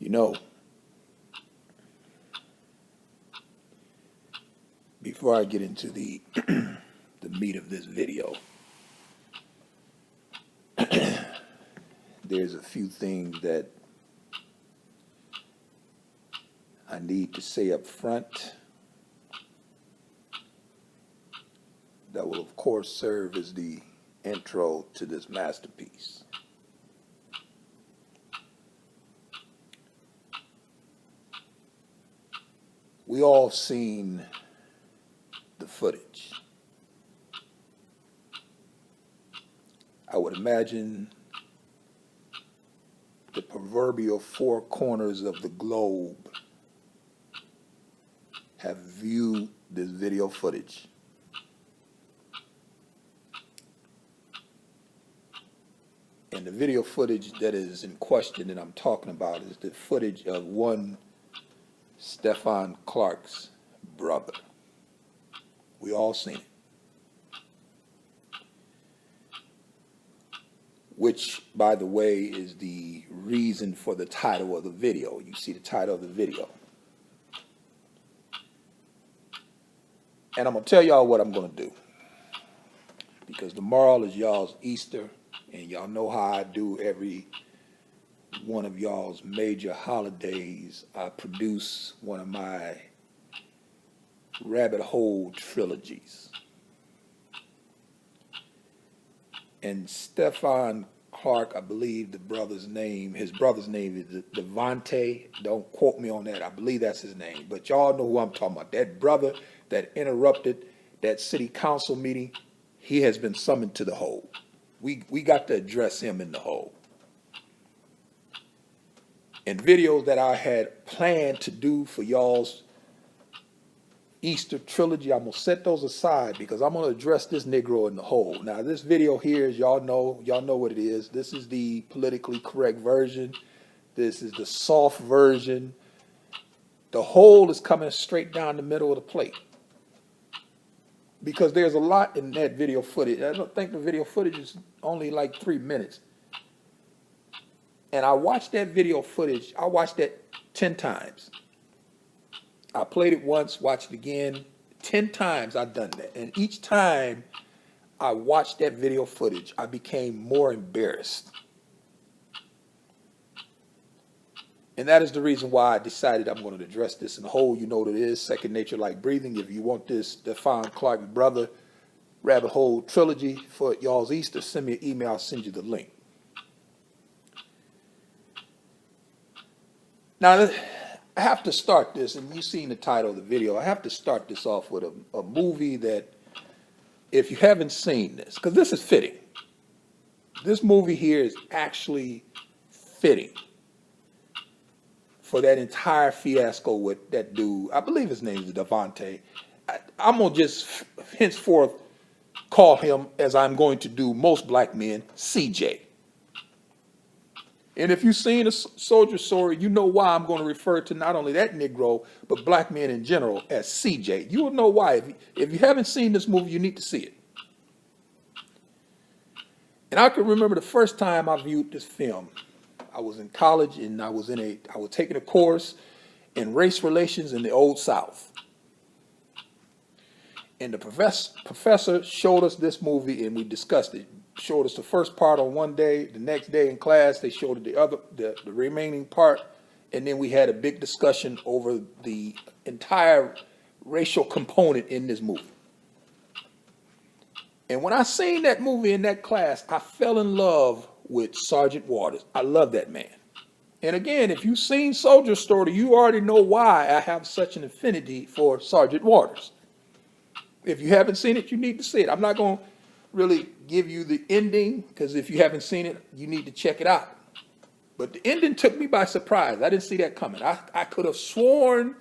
You know, before I get into the the meat of this video, there's a few things that I need to say up front that will, of course, serve as the intro to this masterpiece. We all seen the footage. I would imagine the proverbial four corners of the globe have viewed this video footage. And the video footage that is in question that I'm talking about is the footage of one Stephon Clark's brother. We all seen it. Which, by the way, is the reason for the title of the video. You see the title of the video. And I'm going to tell y'all what I'm going to do. Because tomorrow is y'all's Easter, and y'all know how I do every one of y'all's major holidays. I produce one of my rabbit hole trilogies. And Stephon Clark, I believe his brother's name is Devontae. Don't quote me on that. I believe that's his name. But y'all know who I'm talking about. That brother that interrupted that city council meeting, he has been summoned to the hole. We got to address him in the hole. And videos that I had planned to do for y'all's Easter trilogy, I'm going to set those aside because I'm going to address this Negro in the hole. Now, this video here, as y'all know what it is. This is the politically correct version. This is the soft version. The hole is coming straight down the middle of the plate. Because there's a lot in that video footage. I don't think the video footage is only like 3 minutes. And I watched that video footage, I watched that 10 times. I played it once, watched it again. 10 times I've done that. And each time I watched that video footage, I became more embarrassed. And that is the reason why I decided I'm going to address this in the whole. You know what it is, Second Nature Like Breathing. If you want this Stephon Clark brother rabbit hole trilogy for y'all's Easter, send me an email, I'll send you the link. Now, I have to start this, and you've seen the title of the video. I have to start this off with a movie that, if you haven't seen this, because this is fitting. This movie here is actually fitting for that entire fiasco with that dude. I believe his name is Devontae. I'm going to just henceforth call him, as I'm going to do most black men, CJ. And if you've seen a Soldier Story, you know why I'm going to refer to not only that Negro, but black men in general as CJ. You will know why. If you haven't seen this movie, you need to see it. And I can remember the first time I viewed this film. I was in college, and I was taking a course in race relations in the Old South. And the professor showed us this movie, and we discussed it. Showed us the first part on one day. The next day in class, they showed the remaining part, and then we had a big discussion over the entire racial component in this movie. And when I seen that movie in that class, I fell in love with Sergeant Waters. I love that man. And again, if you've seen Soldier Story, you already know why I have such an affinity for Sergeant Waters. If you haven't seen it, you need to see it. I'm not going to really give you the ending, because if you haven't seen it, you need to check it out. But the ending took me by surprise. I didn't see that coming. I could have sworn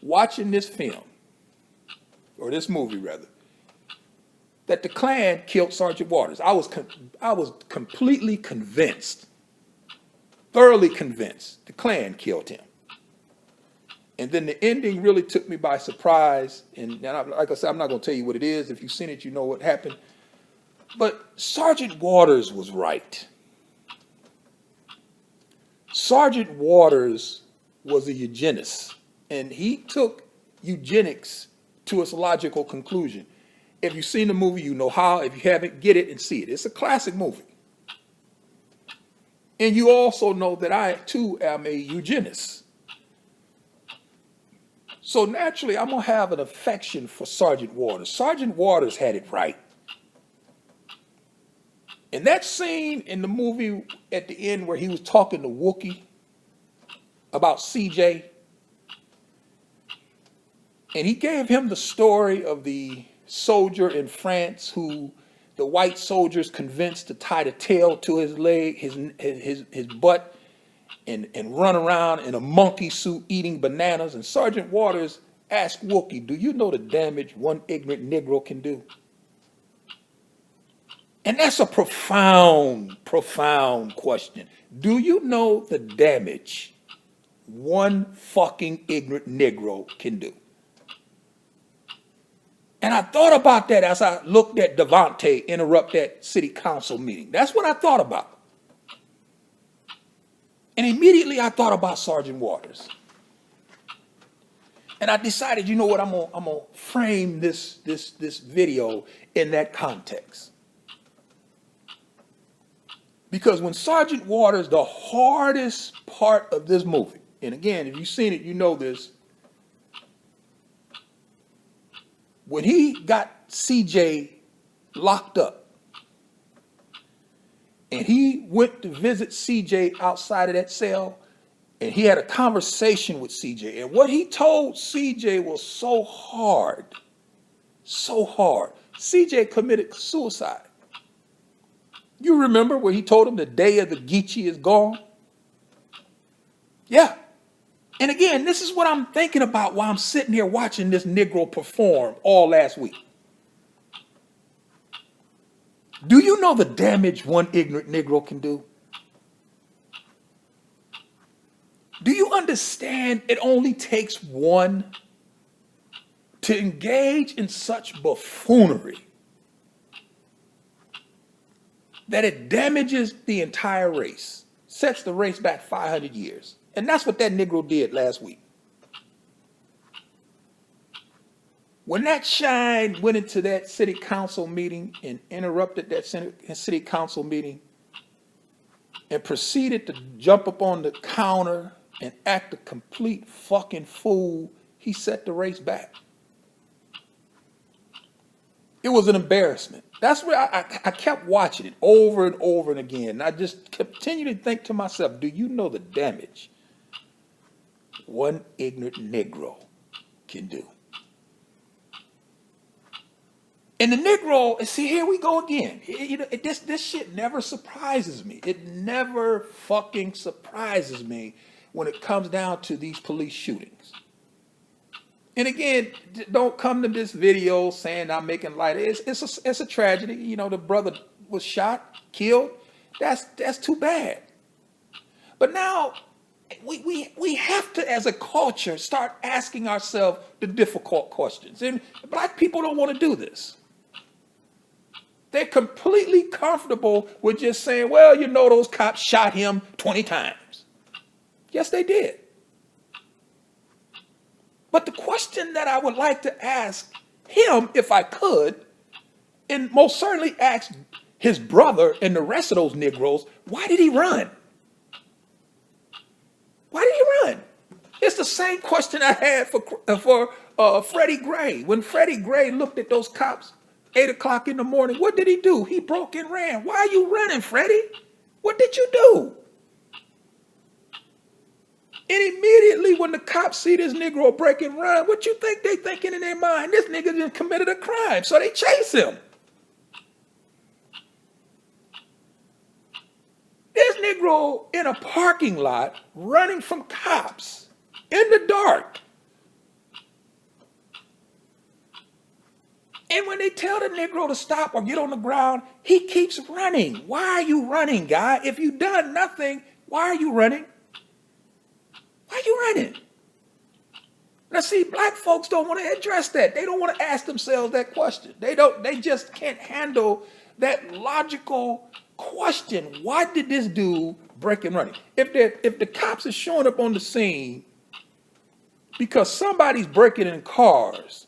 watching this film, or this movie rather, that the Klan killed Sergeant Waters. I was completely convinced, thoroughly convinced, the Klan killed him. And then the ending really took me by surprise. And like I said, I'm not going to tell you what it is. If you've seen it, you know what happened. But Sergeant Waters was right. Sergeant Waters was a eugenist, and he took eugenics to its logical conclusion. If you've seen the movie, you know how. If you haven't, get it and see it. It's a classic movie. And you also know that I, too, am a eugenist. So naturally, I'm going to have an affection for Sergeant Waters. Sergeant Waters had it right. And that scene in the movie at the end where he was talking to Wookie about CJ, and he gave him the story of the soldier in France who the white soldiers convinced to tie the tail to his leg, his butt, and run around in a monkey suit eating bananas. And Sergeant Waters asked Wookie, do you know the damage one ignorant Negro can do? And that's a profound, profound question. Do you know the damage one fucking ignorant Negro can do? And I thought about that as I looked at Devontae interrupt that city council meeting. That's what I thought about. And immediately I thought about Sergeant Waters. And I decided, you know what, I'm gonna frame this video in that context. Because when Sergeant Waters, the hardest part of this movie, and again, if you've seen it, you know this, when he got CJ locked up, and he went to visit CJ outside of that cell, and he had a conversation with CJ, and what he told CJ was so hard, so hard. CJ committed suicide. You remember where he told him the day of the Geechee is gone? Yeah. And again, this is what I'm thinking about while I'm sitting here watching this Negro perform all last week. Do you know the damage one ignorant Negro can do? Do you understand it only takes one to engage in such buffoonery that it damages the entire race, sets the race back 500 years? And that's what that Negro did last week. When that shine went into that city council meeting and interrupted that city council meeting and proceeded to jump up on the counter and act a complete fucking fool, he set the race back. It was an embarrassment. That's where I kept watching it over and over and again. And I just continued to think to myself, do you know the damage one ignorant Negro can do? And the Negro, see, here we go again. This shit never surprises me. It never fucking surprises me when it comes down to these police shootings. And again, don't come to this video saying I'm making light. It's a tragedy. You know, the brother was shot, killed. That's too bad. But now we have to, as a culture, start asking ourselves the difficult questions. And black people don't want to do this. They're completely comfortable with just saying, well, you know, those cops shot him 20 times. Yes, they did. But the question that I would like to ask him, if I could, and most certainly ask his brother and the rest of those Negroes, why did he run? Why did he run? It's the same question I had for Freddie Gray. When Freddie Gray looked at those cops 8 o'clock in the morning, what did he do? He broke and ran. Why are you running, Freddie? What did you do? And immediately when the cops see this Negro break and run, what you think they thinking in their mind? This nigga just committed a crime, so they chase him. This Negro in a parking lot running from cops in the dark. And when they tell the Negro to stop or get on the ground, he keeps running. Why are you running, guy? If you've done nothing, why are you running? Why are you running? Now, see, black folks don't want to address that. They don't want to ask themselves that question. They just can't handle that logical question. Why did this dude break and running? If the cops are showing up on the scene because somebody's breaking in cars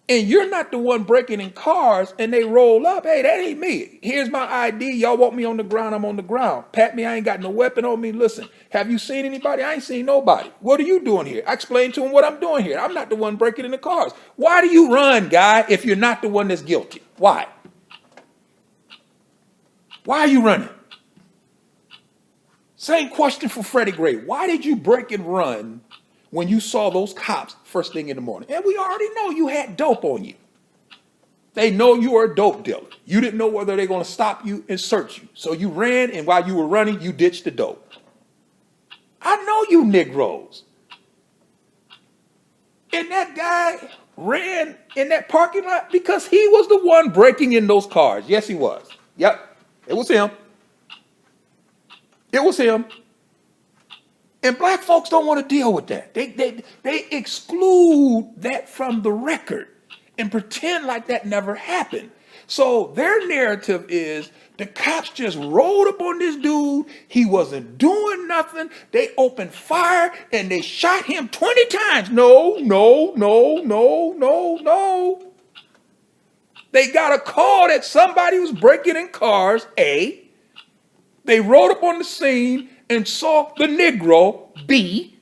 and you're not the one breaking in cars and they roll up. Hey, that ain't me. Here's my ID. Y'all want me on the ground? I'm on the ground. Pat me. I ain't got no weapon on me. Listen, have you seen anybody? I ain't seen nobody. What are you doing here? I explained to him what I'm doing here. I'm not the one breaking in the cars. Why do you run, guy, if you're not the one that's guilty? Why? Why are you running? Same question for Freddie Gray. Why did you break and run when you saw those cops first thing in the morning? And we already know you had dope on you. They know you are a dope dealer. You didn't know whether they're going to stop you and search you. So you ran, and while you were running, you ditched the dope. I know you Negroes. And that guy ran in that parking lot because he was the one breaking in those cars. Yes, he was. Yep, it was him. It was him. And black folks don't want to deal with that. They exclude that from the record and pretend like that never happened. So their narrative is the cops just rolled up on this dude. He wasn't doing nothing. They opened fire and they shot him 20 times. No, no, no, no, no, no. They got a call that somebody was breaking in cars, A. They rode up on the scene and saw the Negro, B.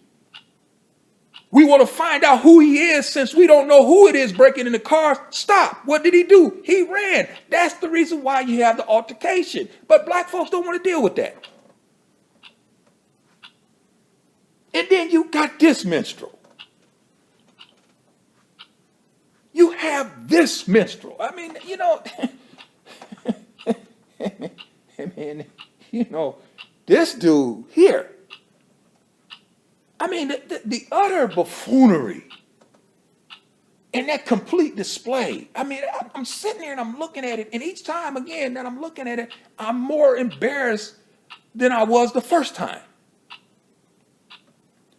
We want to find out who he is since we don't know who it is breaking in the cars. Stop. What did he do? He ran. That's the reason why you have the altercation. But black folks don't want to deal with that. And then you got this minstrel. You have this minstrel. I mean, this dude here. I mean, the utter buffoonery and that complete display. I mean, I'm sitting there and I'm looking at it, and each time again that I'm looking at it, I'm more embarrassed than I was the first time.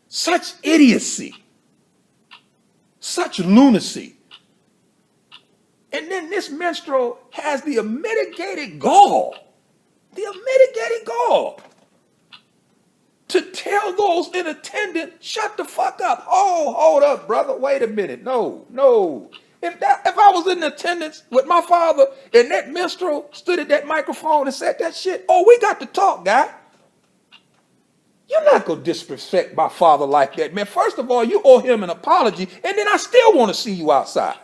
Such idiocy, such lunacy. And then this minstrel has the unmitigated gall to tell those in attendance, shut the fuck up. Oh, hold up, brother. Wait a minute. No. If I was in attendance with my father and that minstrel stood at that microphone and said that shit, oh, we got to talk, guy. You're not going to disrespect my father like that, man. First of all, you owe him an apology, and then I still want to see you outside.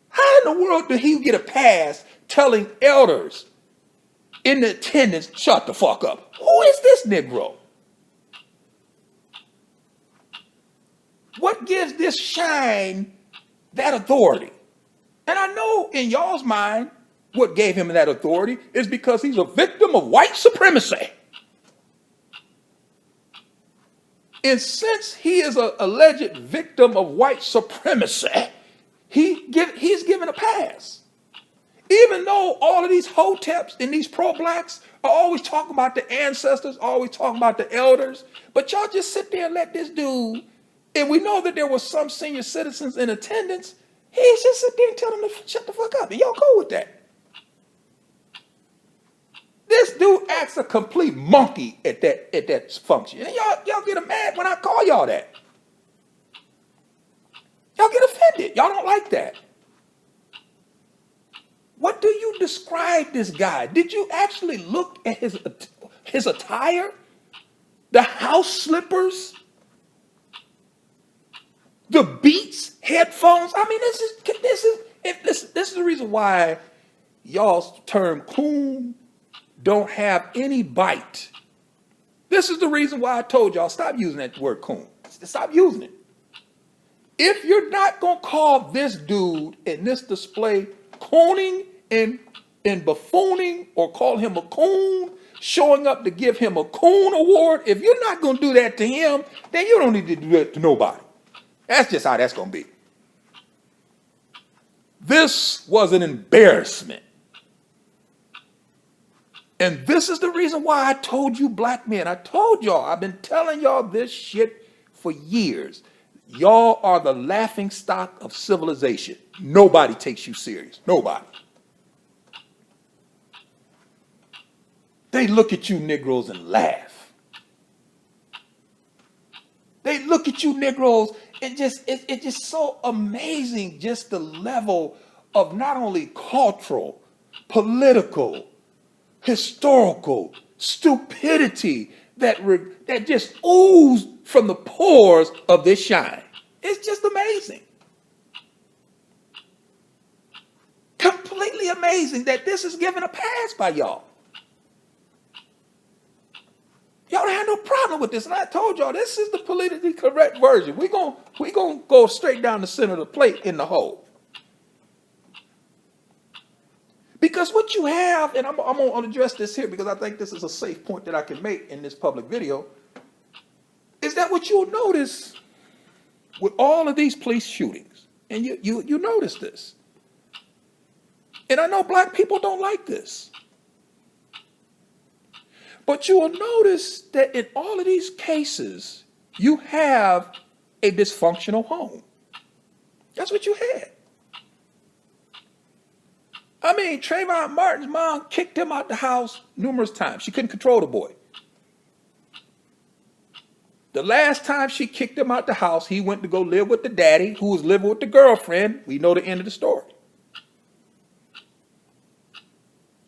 How in the world did he get a pass telling elders in the attendance, shut the fuck up? Who is this Negro? What gives this shine that authority? And I know in y'all's mind, what gave him that authority is because he's a victim of white supremacy. And since he is an alleged victim of white supremacy, he's given a pass. Even though all of these hoteps and these pro-blacks are always talking about the ancestors, always talking about the elders, but y'all just sit there and let this dude, and we know that there were some senior citizens in attendance, he's just sit there and tell them to shut the fuck up, and y'all go with that. This dude acts a complete monkey at that function, and y'all get mad when I call y'all that. Y'all get offended. Y'all don't like that. What do you describe this guy? Did you actually look at his attire? The house slippers? The Beats headphones? I mean, this is the reason why y'all's term coon don't have any bite. This is the reason why I told y'all stop using that word coon. Stop using it. If you're not going to call this dude in this display cooning and buffooning, or call him a coon, showing up to give him a coon award, if you're not going to do that to him, then you don't need to do that to nobody. That's just how that's going to be. This was an embarrassment. And this is the reason why I told you black men, I told y'all, I've been telling y'all this shit for years. Y'all are the laughing stock of civilization. Nobody takes you serious. Nobody. They look at you Negroes and laugh. They look at you Negroes and it's just so amazing, just the level of not only cultural, political, historical stupidity that just oozed from the pores of this shine. It's just amazing. Completely amazing that this is given a pass by y'all. Y'all don't have no problem with this. And I told y'all, this is the politically correct version. We're gonna go straight down the center of the plate in the hole. Because what you have, and I'm going to address this here because I think this is a safe point that I can make in this public video, is that what you'll notice with all of these police shootings, and you notice this, and I know black people don't like this, but you will notice that in all of these cases, you have a dysfunctional home. That's what you had. I mean, Trayvon Martin's mom kicked him out the house numerous times. She couldn't control the boy. The last time she kicked him out the house, he went to go live with the daddy who was living with the girlfriend. We know the end of the story.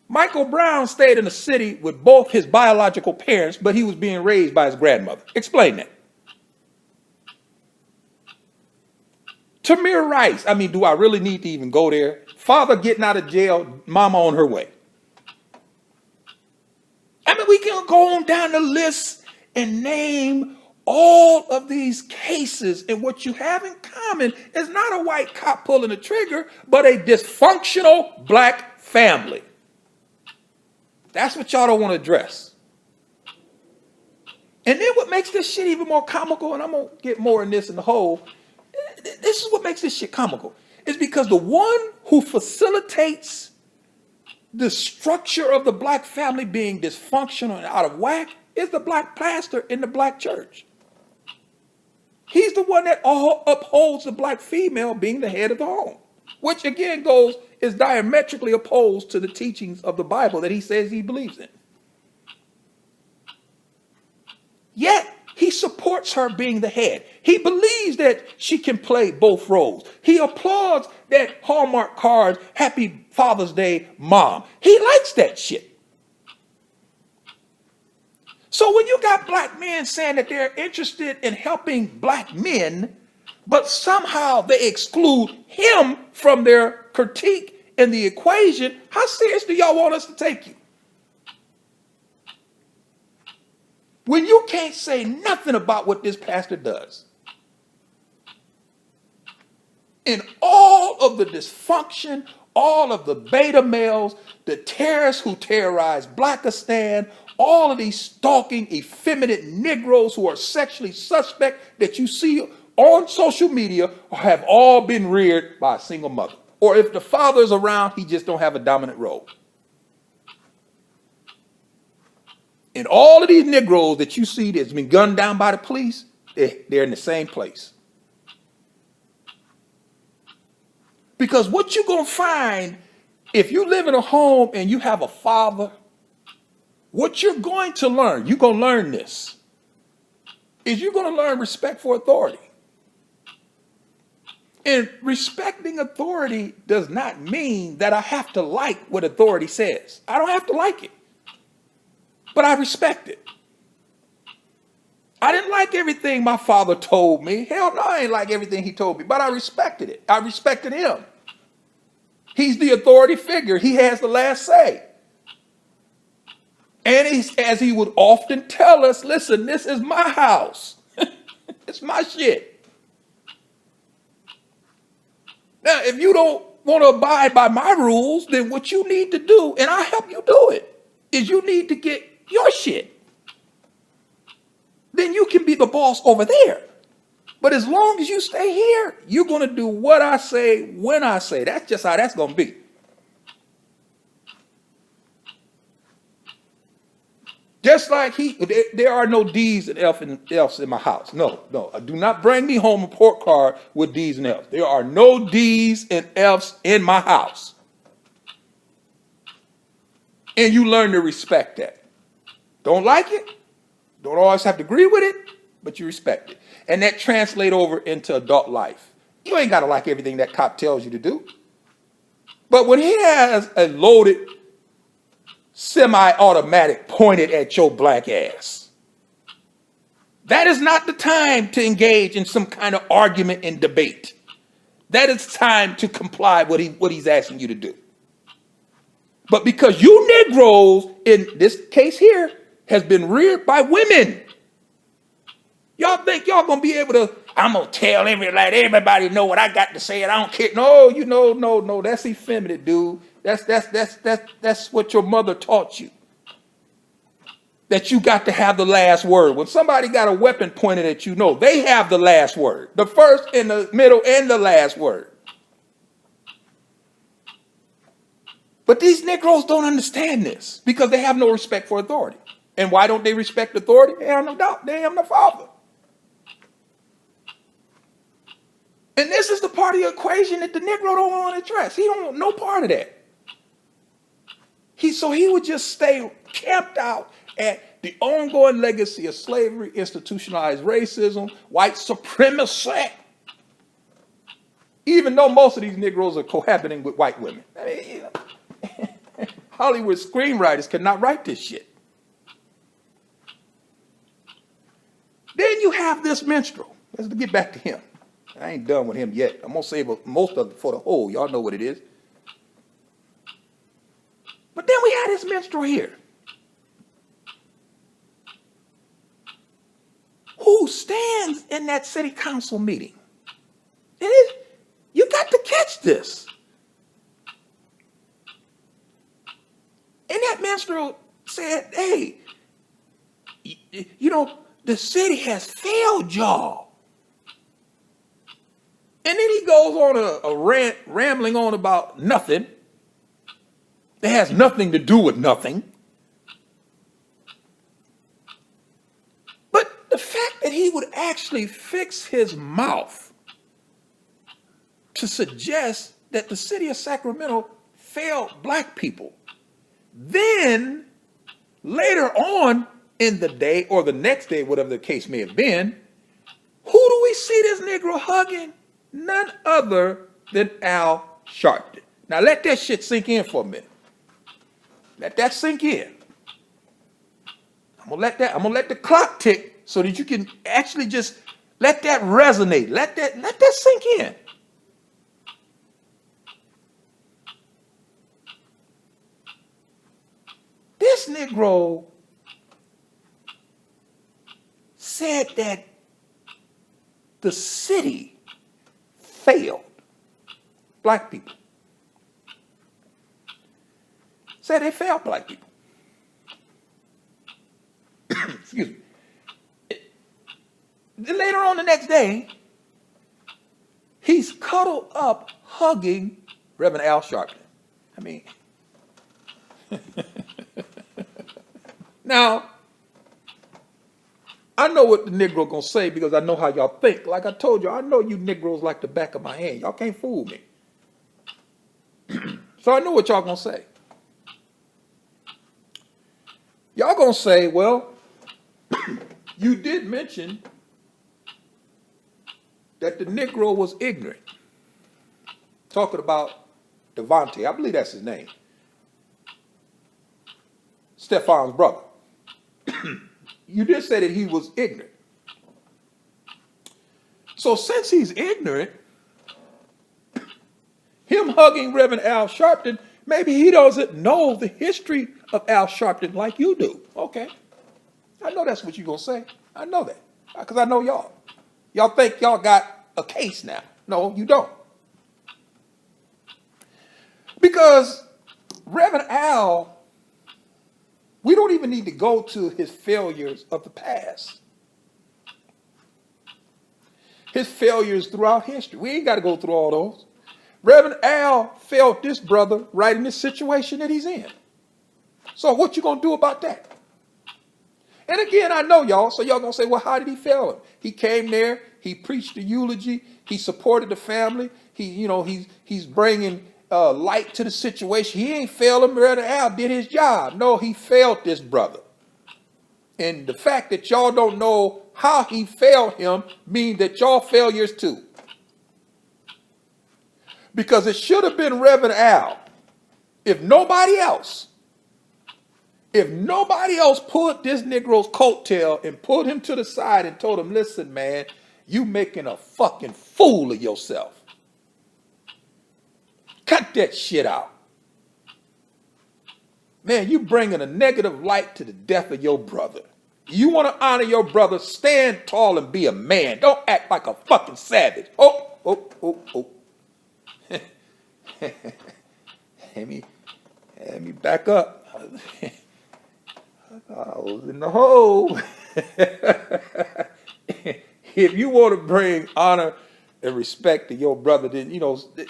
Michael Brown stayed in the city with both his biological parents, but he was being raised by his grandmother. Explain that. Tamir Rice, I mean, do I really need to even go there? Father getting out of jail, mama on her way. I mean, we can go on down the list and name all of these cases, and what you have in common is not a white cop pulling the trigger, but a dysfunctional black family. That's what y'all don't want to address. And then what makes this shit even more comical, and I'm going to get more in this in the whole, this is what makes this shit comical, is because the one who facilitates the structure of the black family being dysfunctional and out of whack is the black pastor in the black church. He's the one that upholds the black female being the head of the home, which again is diametrically opposed to the teachings of the Bible that he says he believes in. Yet, he supports her being the head. He believes that she can play both roles. He applauds that Hallmark cards, Happy Father's Day, Mom. He likes that shit. So when you got black men saying that they're interested in helping black men, but somehow they exclude him from their critique in the equation, how serious do y'all want us to take you? When you can't say nothing about what this pastor does. In all of the dysfunction, all of the beta males, the terrorists who terrorize Blackistan, all of these stalking, effeminate Negroes who are sexually suspect that you see on social media have all been reared by a single mother. Or if the father's around, he just don't have a dominant role. And all of these Negroes that you see that's been gunned down by the police, they're in the same place. Because what you're going to find, if you live in a home and you have a father, what you're going to learn, you're going to learn this, is you're going to learn respect for authority. And respecting authority does not mean that I have to like what authority says. I don't have to like it. But I respect it. I didn't like everything my father told me. Hell no, I ain't like everything he told me, but I respected it. I respected him. He's the authority figure. He has the last say. And as he would often tell us, listen, this is my house. It's my shit. Now, if you don't want to abide by my rules, then what you need to do, and I'll help you do it, is you need to get your shit. Then you can be the boss over there. But as long as you stay here, you're going to do what I say when I say. That's just how that's going to be. Just like there are no D's and F's in my house. No. Do not bring me home a report card with D's and F's. There are no D's and F's in my house. And you learn to respect that. Don't like it? Don't always have to agree with it? but you respect it. And that translate over into adult life. You ain't got to like everything that cop tells you to do. But when he has a loaded semi-automatic pointed at your black ass, that is not the time to engage in some kind of argument and debate. That is time to comply with what he's asking you to do. But because you Negroes, in this case here, has been reared by women, y'all think y'all gonna be able to, I'm gonna tell let everybody know what I got to say and I don't care. No, no, that's effeminate, dude. That's what your mother taught you. That you got to have the last word. When somebody got a weapon pointed at you, no, they have the last word. The first and the middle and the last word. But these Negroes don't understand this because they have no respect for authority. And why don't they respect authority? They have no doubt. They have no father. And this is the part of the equation that the Negro don't want to address. He don't want no part of that. So he would just stay camped out at the ongoing legacy of slavery, institutionalized racism, white supremacy, even though most of these Negroes are cohabiting with white women. I mean, Hollywood screenwriters cannot write this shit. Then you have this minstrel. Let's get back to him. I ain't done with him yet. I'm going to save most of it for the whole. Y'all know what it is. But then we had this minstrel here, who stands in that city council meeting. You got to catch this. And that minstrel said, hey, the city has failed y'all. And then he goes on a rant, rambling on about nothing. That has nothing to do with nothing. But the fact that he would actually fix his mouth to suggest that the city of Sacramento failed black people, then later on in the day or the next day, whatever the case may have been, who do we see this Negro hugging? None other than Al Sharpton. Now let that shit sink in for a minute. Let that sink in. I'm gonna let the clock tick so that you can actually just let that resonate. Let that sink in. This Negro said that the city failed black people. Said they failed black people. Excuse me. Then later on the next day, he's cuddled up hugging Reverend Al Sharpton. I mean, now, I know what the Negro gonna say because I know how y'all think. Like I told you, I know you Negroes like the back of my hand. Y'all can't fool me. So I know what y'all gonna say. Y'all gonna say, well, you did mention that the Negro was ignorant. Talking about Devontae, I believe that's his name. Stefan's brother. You did say that he was ignorant. So since he's ignorant, him hugging Reverend Al Sharpton, maybe he doesn't know the history of Al Sharpton like you do. Okay. I know that's what you're going to say. I know that. Because I know y'all. Y'all think y'all got a case now. No, you don't. Because Reverend Al, we don't even need to go to his failures of the past. His failures throughout history. We ain't got to go through all those. Reverend Al failed this brother right in this situation that he's in. So what you going to do about that? And again, I know y'all, so y'all going to say, well, how did he fail him? He came there, he preached the eulogy, he supported the family, he's bringing light to the situation. He ain't failed him. Reverend Al did his job. No, he failed this brother. And the fact that y'all don't know how he failed him means that y'all failures too. Because it should have been Reverend Al. If nobody else pulled this Negro's coattail and pulled him to the side and told him, listen, man, you making a fucking fool of yourself. Cut that shit out. Man, you bringing a negative light to the death of your brother. You want to honor your brother, stand tall and be a man. Don't act like a fucking savage. Oh. Let me back up. I was in the hole. If you want to bring honor and respect to your brother, then,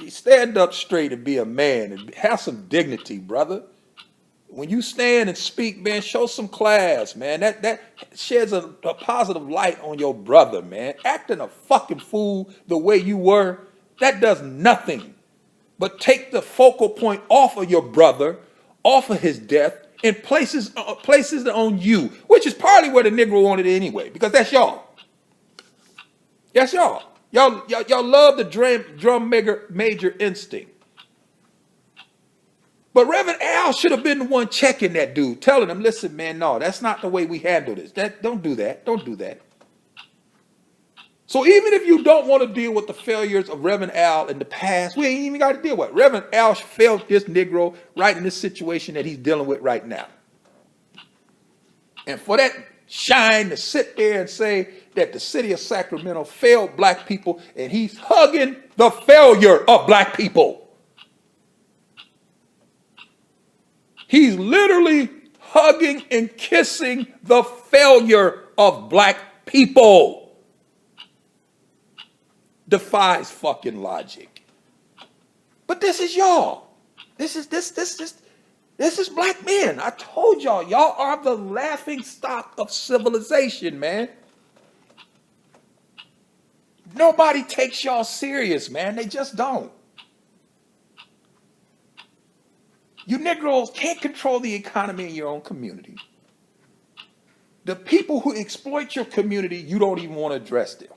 stand up straight and be a man and have some dignity, brother. When you stand and speak, man, show some class, man. That sheds a positive light on your brother, man. Acting a fucking fool the way you were, that does nothing but take the focal point off of your brother, off of his death, and places it on you, which is partly where the Negro wanted it anyway, because that's y'all. That's y'all. Y'all love the drum major instinct. But Reverend Al should have been the one checking that dude, telling him, listen, man, no, that's not the way we handle this. Don't do that. Don't do that. So even if you don't want to deal with the failures of Reverend Al in the past, we ain't even got to deal with it. Reverend Al failed this Negro right in this situation that he's dealing with right now. And for that shine to sit there and say that the city of Sacramento failed black people, and he's hugging the failure of black people. He's literally hugging and kissing the failure of black people. Defies fucking logic. But this is y'all. This is black men. I told y'all are the laughing stock of civilization, man. Nobody takes y'all serious, man. They just don't. You Negroes can't control the economy in your own community. The people who exploit your community, you don't even want to address them.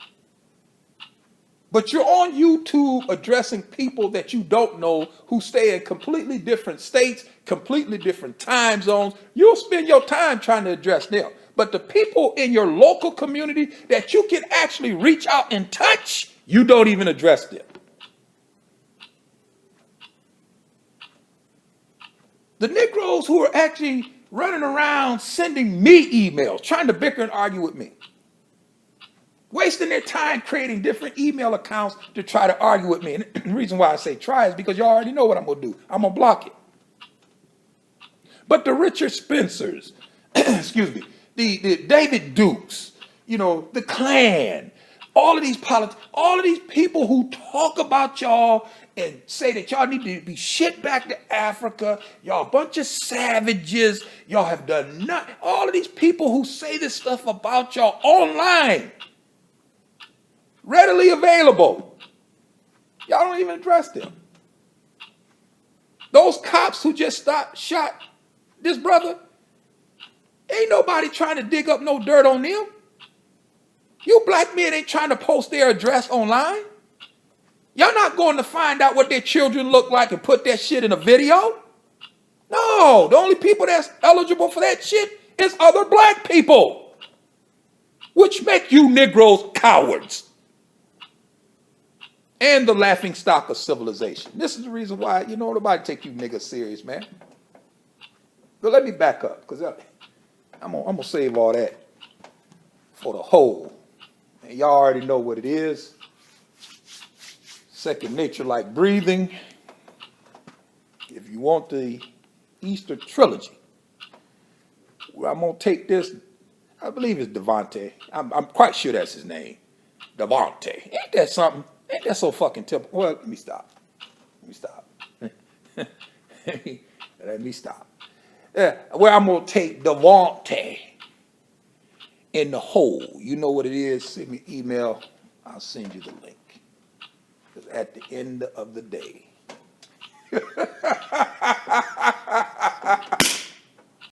But you're on YouTube addressing people that you don't know who stay in completely different states, completely different time zones. You'll spend your time trying to address them. But the people in your local community that you can actually reach out and touch, you don't even address them. The Negroes who are actually running around sending me emails, trying to bicker and argue with me, wasting their time creating different email accounts to try to argue with me. And the reason why I say try is because you already know what I'm going to do. I'm going to block it. But the Richard Spencers, excuse me, the David Dukes, the Klan, all of these people who talk about y'all and say that y'all need to be shipped back to Africa, y'all a bunch of savages, y'all have done nothing. All of these people who say this stuff about y'all online, readily available, y'all don't even address them. Those cops who just shot this brother, ain't nobody trying to dig up no dirt on them. You black men ain't trying to post their address online. Y'all not going to find out what their children look like and put that shit in a video. No, the only people that's eligible for that shit is other black people, which make you Negroes cowards and the laughing stock of civilization. This is the reason why, nobody take you niggas serious, man. But let me back up, because I'm going to save all that for the whole. And y'all already know what it is. Second nature like breathing. If you want the Easter trilogy, well, I'm going to take this, I believe it's Devontae. I'm quite sure that's his name. Devontae. Ain't that something? Ain't that so fucking typical? Well, let me stop. Let me stop. Where I'm going to take Devontae in the hole. You know what it is. Send me email. I'll send you the link. Because at the end of the day,